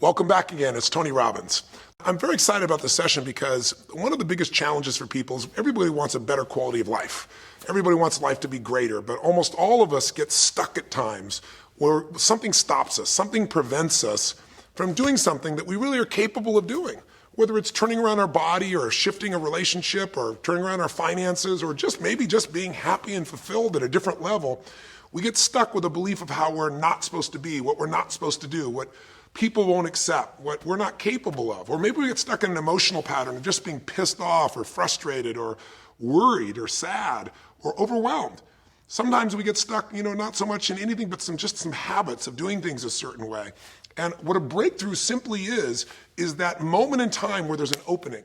Welcome back again. It's Tony Robbins. I'm very excited about this session because one of the biggest challenges for people is everybody wants a better quality of life. Everybody wants life to be greater, but almost all of us get stuck at times where something stops us, something prevents us from doing something that we really are capable of doing. Whether it's turning around our body or shifting a relationship or turning around our finances or maybe just being happy and fulfilled at a different level, we get stuck with a belief of how we're not supposed to be, what we're not supposed to do, what people won't accept, what we're not capable of. Or maybe we get stuck in an emotional pattern of just being pissed off or frustrated or worried or sad or overwhelmed. Sometimes we get stuck, not so much in anything but some habits of doing things a certain way. And what a breakthrough simply is that moment in time where there's an opening.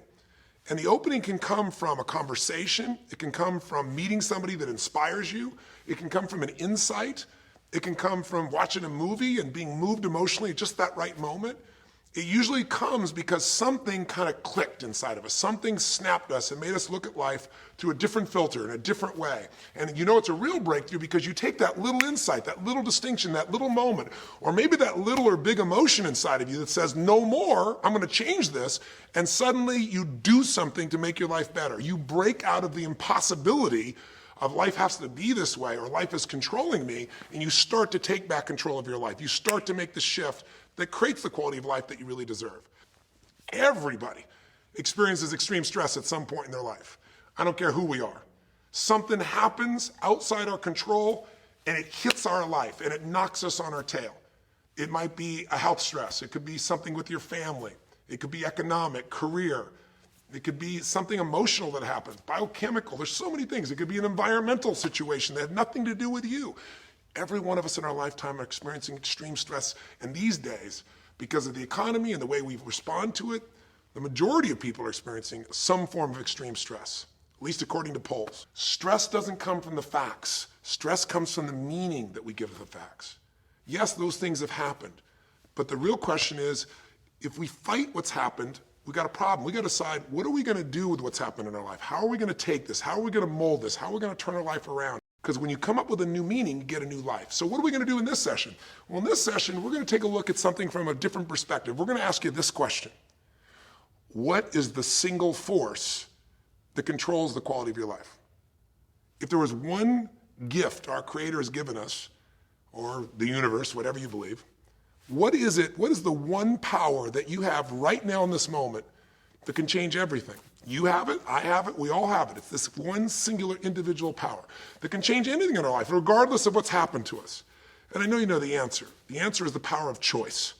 And the opening can come from a conversation, it can come from meeting somebody that inspires you, it can come from an insight, it can come from watching a movie and being moved emotionally at just that right moment. It usually comes because something kind of clicked inside of us. Something snapped us and made us look at life through a different filter, in a different way. And it's a real breakthrough because you take that little insight, that little distinction, that little moment, or maybe that little or big emotion inside of you that says, no more, I'm going to change this. And suddenly you do something to make your life better. You break out of the impossibility of life has to be this way or life is controlling me, and you start to take back control of your life. You start to make the shift that creates the quality of life that you really deserve. Everybody experiences extreme stress at some point in their life. I don't care who we are. Something happens outside our control and it hits our life and it knocks us on our tail. It might be a health stress. It could be something with your family. It could be economic, career. It could be something emotional that happens, biochemical. There's so many things. It could be an environmental situation that had nothing to do with you. Every one of us in our lifetime are experiencing extreme stress. And these days, because of the economy and the way we respond to it, the majority of people are experiencing some form of extreme stress, at least according to polls. Stress doesn't come from the facts. Stress comes from the meaning that we give to the facts. Yes, those things have happened. But the real question is, if we fight what's happened, we got a problem. We got to decide, what are we going to do with what's happened in our life? How are we going to take this? How are we going to mold this? How are we going to turn our life around? Because when you come up with a new meaning, you get a new life. So what are we going to do in this session? Well, in this session, we're going to take a look at something from a different perspective. We're going to ask you this question. What is the single force that controls the quality of your life? If there was one gift our Creator has given us, or the universe, whatever you believe, what is it? What is the one power that you have right now in this moment that can change everything? You have it, I have it, we all have it. It's this one singular individual power that can change anything in our life, regardless of what's happened to us. And I know you know the answer. The answer is the power of choice.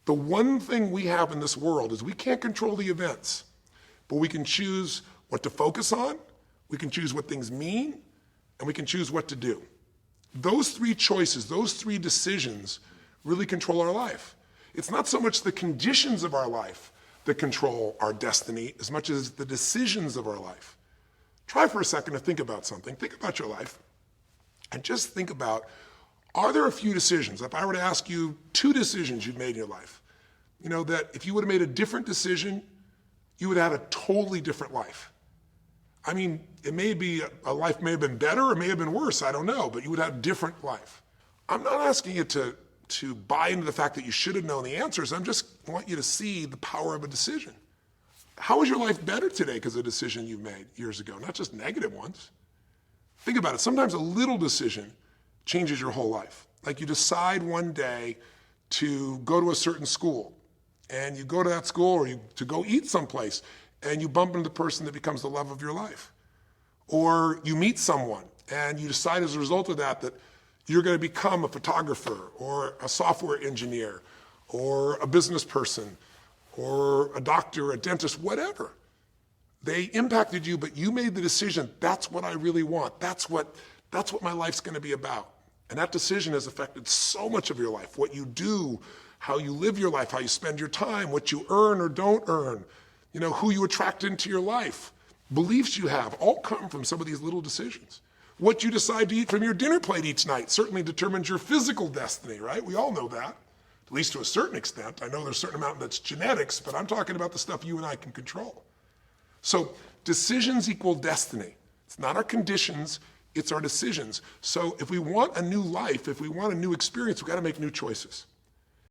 The one thing we have in this world is we can't control the events, but we can choose what to focus on, we can choose what things mean, and we can choose what to do. Those three choices, those three decisions really control our life. It's not so much the conditions of our life that control our destiny as much as the decisions of our life. Try for a second to think about something. Think about your life and just think about, are there a few decisions? If I were to ask you 2 decisions you've made in your life, that if you would have made a different decision, you would have had a totally different life. I mean, it may be, a life may have been better or may have been worse, I don't know, but you would have a different life. I'm not asking you to buy into the fact that you should have known the answers. I just want you to see the power of a decision. How is your life better today because of a decision you made years ago, not just negative ones? Think about it. Sometimes a little decision changes your whole life. Like you decide one day to go to a certain school, and you go to that school or to go eat someplace, and you bump into the person that becomes the love of your life. Or you meet someone, and you decide as a result of that you're going to become a photographer or a software engineer or a business person or a doctor, a dentist, whatever. They impacted you, but you made the decision, that's what I really want. That's what my life's going to be about. And that decision has affected so much of your life, what you do, how you live your life, how you spend your time, what you earn or don't earn, who you attract into your life. Beliefs you have all come from some of these little decisions. What you decide to eat from your dinner plate each night certainly determines your physical destiny, right? We all know that, at least to a certain extent. I know there's a certain amount that's genetics, but I'm talking about the stuff you and I can control. So decisions equal destiny. It's not our conditions, it's our decisions. So if we want a new life, if we want a new experience, we've got to make new choices.